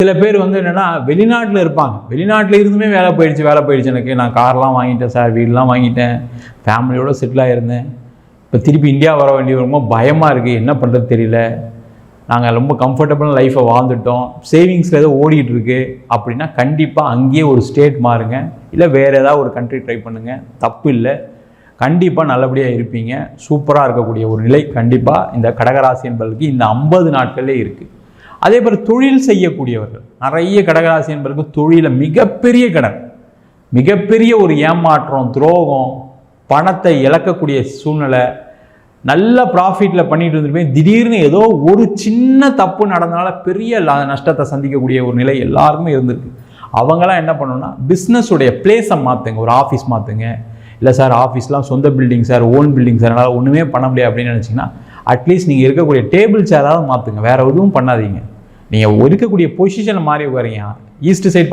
சில பேர் வந்து என்னென்னா வெளிநாட்டில் இருப்பாங்க, வெளிநாட்டில் இருந்துமே வேலை போயிடுச்சு எனக்கு, நான் கார்லாம் வாங்கிட்டேன் சார், வீடெலாம் வாங்கிட்டேன், ஃபேமிலியோடு செட்டில் ஆகிருந்தேன், இப்போ திருப்பி இந்தியா வர வேண்டிய ரொம்ப பயமாக இருக்குது, என்ன பண்ணுறது தெரியல, நாங்கள் ரொம்ப கம்ஃபர்டபுளான லைஃப்பை வாழ்ந்துட்டோம், சேவிங்ஸில் ஏதோ ஓடிட்டுருக்கு அப்படின்னா கண்டிப்பாக அங்கேயே ஒரு ஸ்டேட் மாறுங்க, இல்லை வேறு ஏதாவது ஒரு கண்ட்ரி ட்ரை பண்ணுங்கள், தப்பு இல்லை, கண்டிப்பாக நல்லபடியாக இருப்பீங்க. சூப்பராக இருக்கக்கூடிய ஒரு நிலை கண்டிப்பாக இந்த கடகராசி என்பதற்கு இந்த 50 நாட்களே இருக்குது. அதே போல் தொழில் செய்யக்கூடியவர்கள், நிறைய கடகராசி என்பதற்கு தொழிலில் மிகப்பெரிய கடன், மிகப்பெரிய ஒரு ஏமாற்றம், துரோகம், பணத்தை இழக்கக்கூடிய சூழ்நிலை, நல்ல ப்ராஃபிட்டில் பண்ணிட்டு இருந்துருப்பேன், திடீர்னு ஏதோ ஒரு சின்ன தப்பு நடந்தனால பெரிய நஷ்டத்தை சந்திக்கக்கூடிய ஒரு நிலை எல்லாருக்குமே இருந்திருக்கு. அவங்களாம் என்ன பண்ணணும்னா பிஸ்னஸுடைய பிளேஸை மாற்றுங்க, ஒரு ஆஃபீஸ் மாற்றுங்க, இல்லை சார் ஆஃபீஸ்லாம் சொந்த building sir, own building sir, அதனால் ஒன்றுமே பண்ண முடியாது அப்படின்னு நினச்சிங்கன்னா அட்லீஸ்ட் நீங்கள் இருக்கக்கூடிய டேபிள் சேராவது மாற்றுங்க, வேறு எதுவும் பண்ணாதீங்க. நீங்கள் இருக்கக்கூடிய பொசிஷனை மாறி உட்காரீங்க, ஈஸ்ட் சைட்